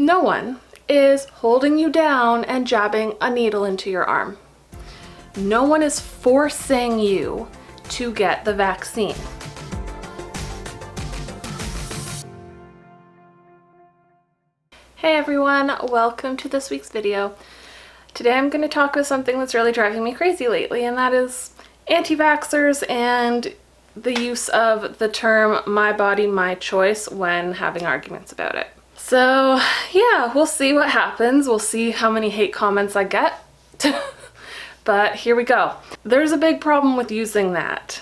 No one is holding you down and jabbing a needle into your arm. No one is forcing you to get the vaccine. Hey everyone, welcome to this week's video. Today I'm going to talk about something that's really driving me crazy lately, and that is anti-vaxxers and the use of the term my body, my choice when having arguments about it. So yeah, we'll see what happens. We'll see how many hate comments I get. But here we go. There's a big problem with using that.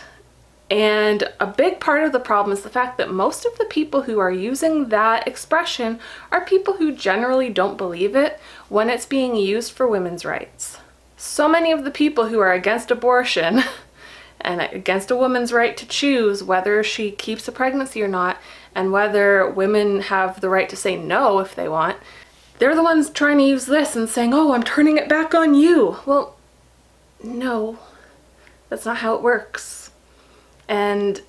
And a big part of the problem is the fact that most of the people who are using that expression are people who generally don't believe it when it's being used for women's rights. So many of the people who are against abortion and against a woman's right to choose whether she keeps a pregnancy or not, and whether women have the right to say no if they want, they're the ones trying to use this and saying, oh, I'm turning it back on you. Well, no, that's not how it works. And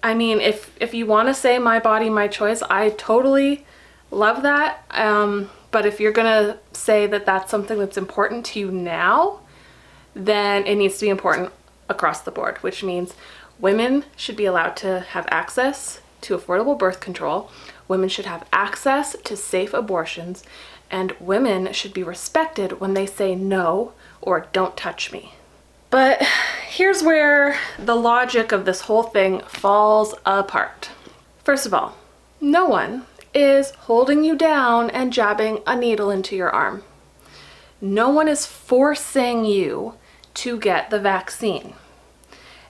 I mean, if you want to say my body, my choice, I totally love that. But if you're gonna say that that's something that's important to you now, then it needs to be important across the board, which means women should be allowed to have access to affordable birth control, women should have access to safe abortions, and women should be respected when they say no or don't touch me. But here's where the logic of this whole thing falls apart. First of all, no one is holding you down and jabbing a needle into your arm. No one is forcing you to get the vaccine.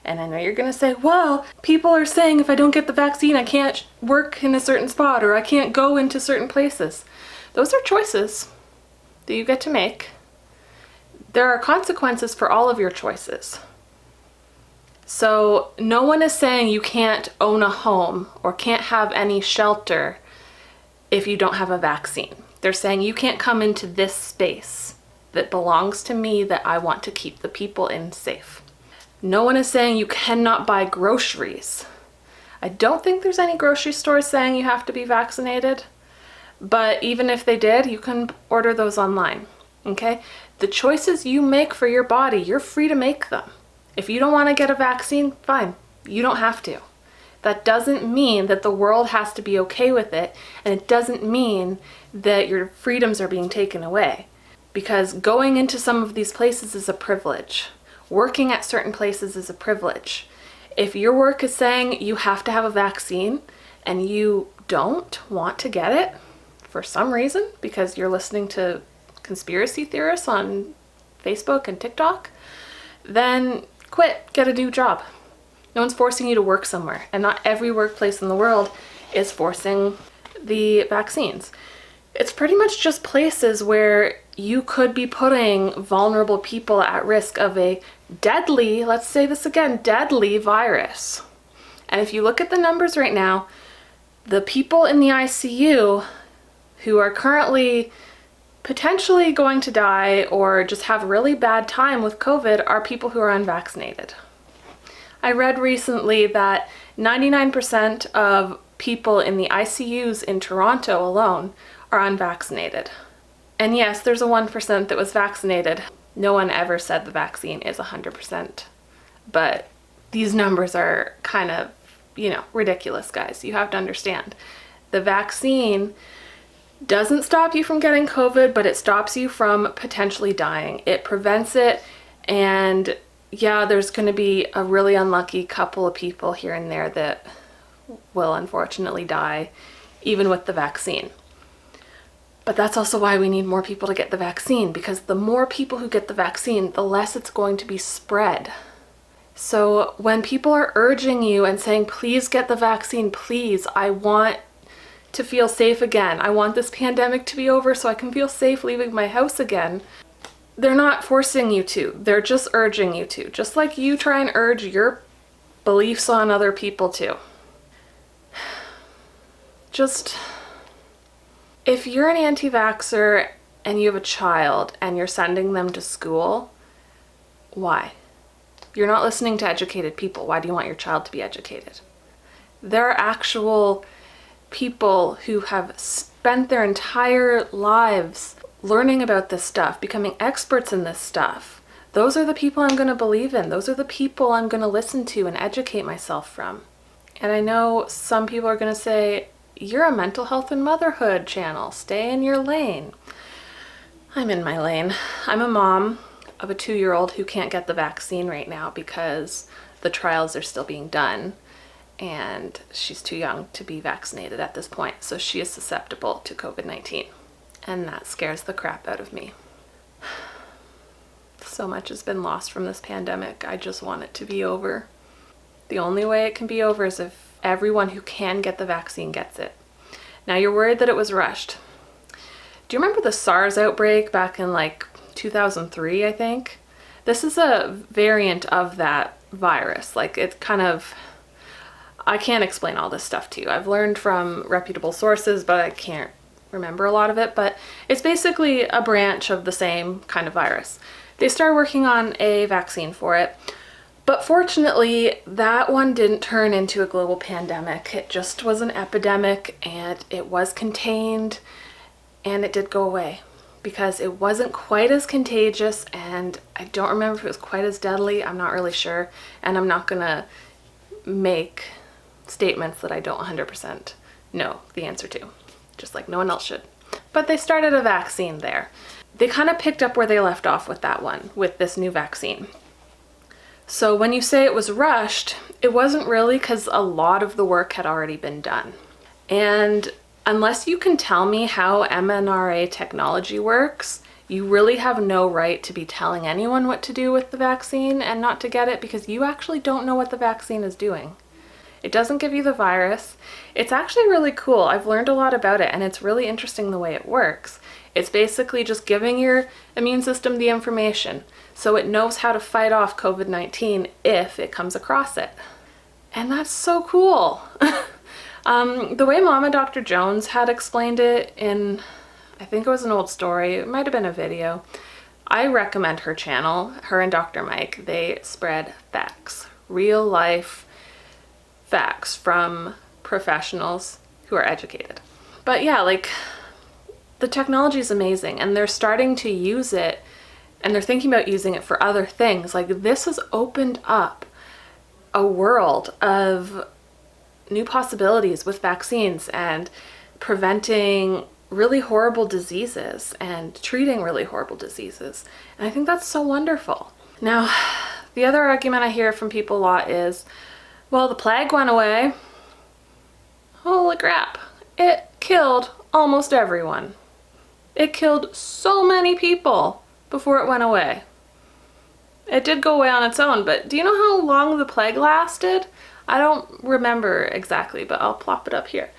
And I know you're gonna say, well, people are saying if I don't get the vaccine, I can't work in a certain spot or I can't go into certain places. Those are choices that you get to make. There are consequences for all of your choices. So no one is saying you can't own a home or can't have any shelter if you don't have a vaccine. They're saying you can't come into this space that belongs to me that I want to keep the people in safe. No one is saying you cannot buy groceries. I don't think there's any grocery stores saying you have to be vaccinated, but even if they did, you can order those online, okay? The choices you make for your body, you're free to make them. If you don't want to get a vaccine, fine, you don't have to. That doesn't mean that the world has to be okay with it, and it doesn't mean that your freedoms are being taken away, because going into some of these places is a privilege. Working at certain places is a privilege. If your work is saying you have to have a vaccine and you don't want to get it for some reason because you're listening to conspiracy theorists on Facebook and TikTok, then quit, get a new job. No one's forcing you to work somewhere, and not every workplace in the world is forcing the vaccines. It's pretty much just places where you could be putting vulnerable people at risk of a deadly, let's say this again, deadly virus. And if you look at the numbers right now, the people in the ICU who are currently potentially going to die or just have a really bad time with COVID are people who are unvaccinated. I read recently that 99% of people in the ICUs in Toronto alone are unvaccinated. And yes, there's a 1% that was vaccinated. No one ever said the vaccine is 100%. But these numbers are kind of, ridiculous, guys. You have to understand. The vaccine doesn't stop you from getting COVID, but it stops you from potentially dying. It prevents it, and yeah, there's going to be a really unlucky couple of people here and there that will unfortunately die, even with the vaccine. But that's also why we need more people to get the vaccine, because the more people who get the vaccine, the less it's going to be spread. So when people are urging you and saying, please get the vaccine, please, I want to feel safe again. I want this pandemic to be over so I can feel safe leaving my house again. They're not forcing you to. They're just urging you to. Just like you try and urge your beliefs on other people too. Just, if you're an anti-vaxxer and you have a child and you're sending them to school, why? You're not listening to educated people. Why do you want your child to be educated? There are actual people who have spent their entire lives learning about this stuff, becoming experts in this stuff, those are the people I'm going to believe in. Those are the people I'm going to listen to and educate myself from. And I know some people are going to say, you're a mental health and motherhood channel. Stay in your lane. I'm in my lane. I'm a mom of a 2-year-old who can't get the vaccine right now because the trials are still being done and she's too young to be vaccinated at this point. So she is susceptible to COVID-19 and that scares the crap out of me. So much has been lost from this pandemic. I just want it to be over. The only way it can be over is if everyone who can get the vaccine gets it. Now you're worried that it was rushed. Do you remember the SARS outbreak back in like 2003, I think? This is a variant of that virus. Like it kind of, I can't explain all this stuff to you. I've learned from reputable sources, but I can't remember a lot of it. But it's basically a branch of the same kind of virus. They started working on a vaccine for it. But fortunately, that one didn't turn into a global pandemic. It just was an epidemic and it was contained and it did go away because it wasn't quite as contagious and I don't remember if it was quite as deadly. I'm not really sure. And I'm not gonna make statements that I don't 100% know the answer to, just like no one else should. But they started a vaccine there. They kind of picked up where they left off with that one, with this new vaccine. So when you say it was rushed, it wasn't really because a lot of the work had already been done. And unless you can tell me how mRNA technology works, you really have no right to be telling anyone what to do with the vaccine and not to get it because you actually don't know what the vaccine is doing. It doesn't give you the virus. It's actually really cool. I've learned a lot about it and it's really interesting the way it works. It's basically just giving your immune system the information so it knows how to fight off COVID-19 if it comes across it. And that's so cool. The way Mama Dr. Jones had explained it in, I think it was an old story, it might have been a video. I recommend her channel, her and Dr. Mike. They spread facts, real life facts from professionals who are educated. But yeah, like the technology is amazing and they're starting to use it and they're thinking about using it for other things. Like this has opened up a world of new possibilities with vaccines and preventing really horrible diseases and treating really horrible diseases. And I think that's so wonderful. Now, the other argument I hear from people a lot is, well, the plague went away. Holy crap. It killed almost everyone. It killed so many people before it went away. It did go away on its own, but do you know how long the plague lasted? I don't remember exactly, but I'll plop it up here.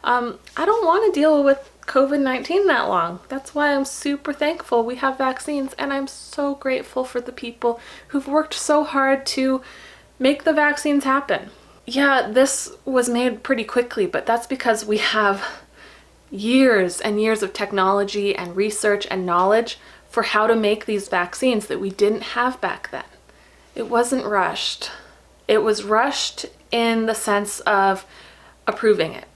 I don't want to deal with COVID-19 that long. That's why I'm super thankful we have vaccines, and I'm so grateful for the people who've worked so hard to make the vaccines happen. Yeah, this was made pretty quickly, but that's because we have years and years of technology and research and knowledge for how to make these vaccines that we didn't have back then. It wasn't rushed. It was rushed in the sense of approving it.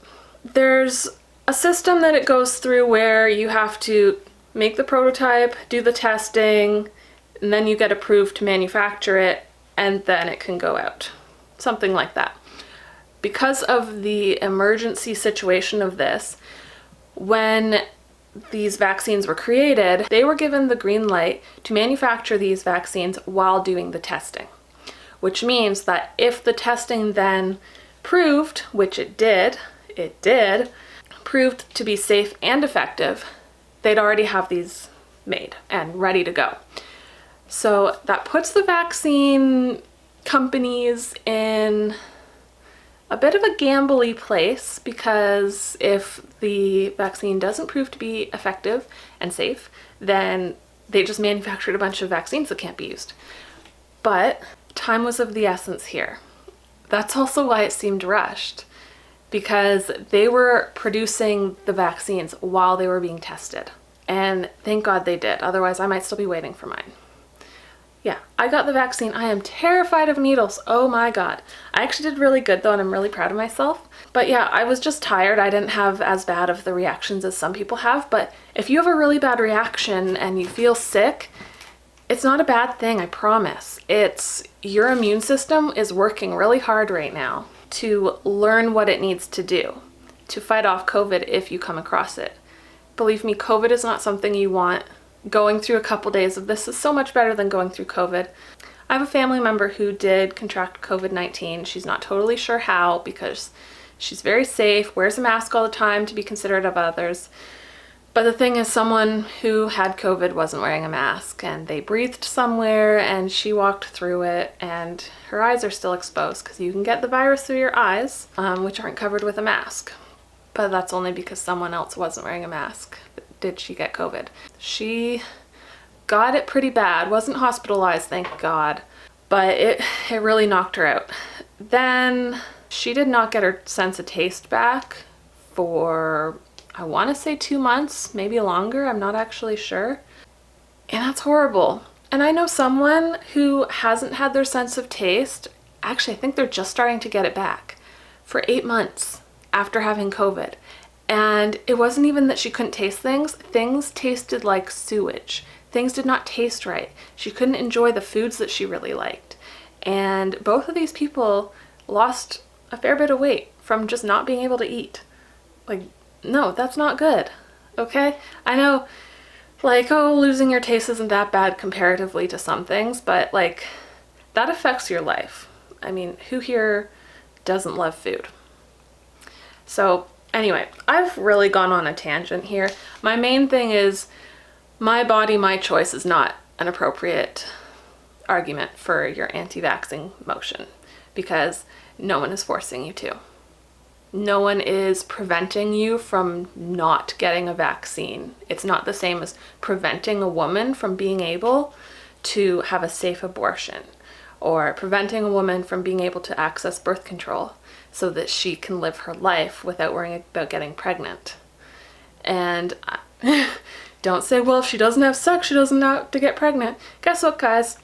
There's a system that it goes through where you have to make the prototype, do the testing, and then you get approved to manufacture it, and then it can go out. Something like that. Because of the emergency situation of this, when these vaccines were created, they were given the green light to manufacture these vaccines while doing the testing. Which means that if the testing then proved, which it did, proved to be safe and effective, they'd already have these made and ready to go. So that puts the vaccine companies in a bit of a gambly place because if the vaccine doesn't prove to be effective and safe, then they just manufactured a bunch of vaccines that can't be used. But time was of the essence here. That's also why it seemed rushed, because they were producing the vaccines while they were being tested. And thank God they did, otherwise I might still be waiting for mine. Yeah, I got the vaccine. I am terrified of needles. Oh my God. I actually did really good though, and I'm really proud of myself. But yeah, I was just tired. I didn't have as bad of the reactions as some people have. But if you have a really bad reaction and you feel sick, it's not a bad thing, I promise. It's your immune system is working really hard right now to learn what it needs to do to fight off COVID if you come across it. Believe me, COVID is not something you want. Going through a couple days of this is so much better than going through COVID. I have a family member who did contract COVID-19. She's not totally sure how because she's very safe, wears a mask all the time to be considerate of others. But the thing is, someone who had COVID wasn't wearing a mask and they breathed somewhere and she walked through it and her eyes are still exposed because you can get the virus through your eyes, which aren't covered with a mask. But that's only because someone else wasn't wearing a mask. Did she get COVID? She got it pretty bad, wasn't hospitalized, thank God, but it really knocked her out. Then she did not get her sense of taste back for, I want to say 2 months, maybe longer, I'm not actually sure. And that's horrible. And I know someone who hasn't had their sense of taste, actually I think they're just starting to get it back, for 8 months after having COVID. And it wasn't even that she couldn't taste things. Things tasted like sewage. Things did not taste right. She couldn't enjoy the foods that she really liked. And both of these people lost a fair bit of weight from just not being able to eat. Like, no, that's not good, okay? I know, like, oh, losing your taste isn't that bad comparatively to some things, but, like, that affects your life. I mean, who here doesn't love food? So, anyway, I've really gone on a tangent here. My main thing is my body, my choice is not an appropriate argument for your anti-vaxxing motion because no one is forcing you to. No one is preventing you from not getting a vaccine. It's not the same as preventing a woman from being able to have a safe abortion or preventing a woman from being able to access birth control so that she can live her life without worrying about getting pregnant. And don't say, well, if she doesn't have sex, she doesn't have to get pregnant. Guess what, guys?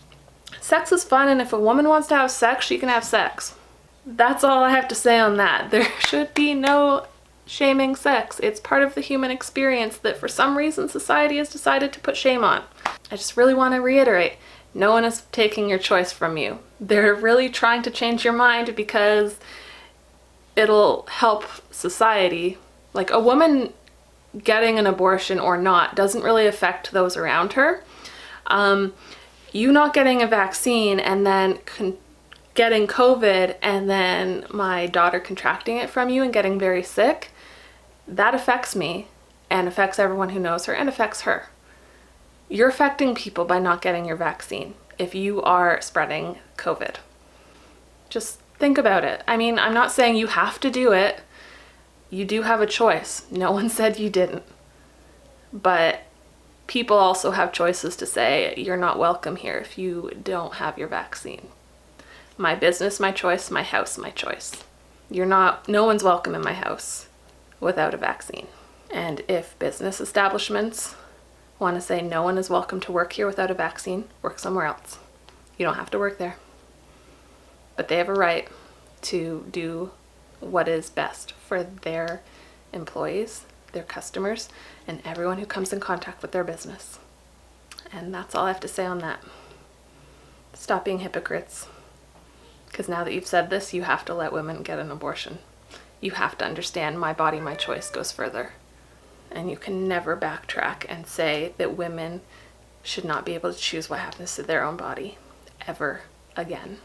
Sex is fun, and if a woman wants to have sex, she can have sex. That's all I have to say on that. There should be no shaming sex. It's part of the human experience that for some reason society has decided to put shame on. I just really want to reiterate, no one is taking your choice from you. They're really trying to change your mind because it'll help society. Like, a woman getting an abortion or not doesn't really affect those around her. You not getting a vaccine and then getting COVID and then my daughter contracting it from you and getting very sick, that affects me and affects everyone who knows her and affects her. You're affecting people by not getting your vaccine if you are spreading COVID. Just think about it. I mean, I'm not saying you have to do it. You do have a choice. No one said you didn't. But people also have choices to say you're not welcome here if you don't have your vaccine. My business, my choice. My house, my choice. No one's welcome in my house without a vaccine. And if business establishments want to say no one is welcome to work here without a vaccine, work somewhere else. You don't have to work there. But they have a right to do what is best for their employees, their customers, and everyone who comes in contact with their business. And that's all I have to say on that. Stop being hypocrites. Because now that you've said this, you have to let women get an abortion. You have to understand my body, my choice goes further. And you can never backtrack and say that women should not be able to choose what happens to their own body ever again.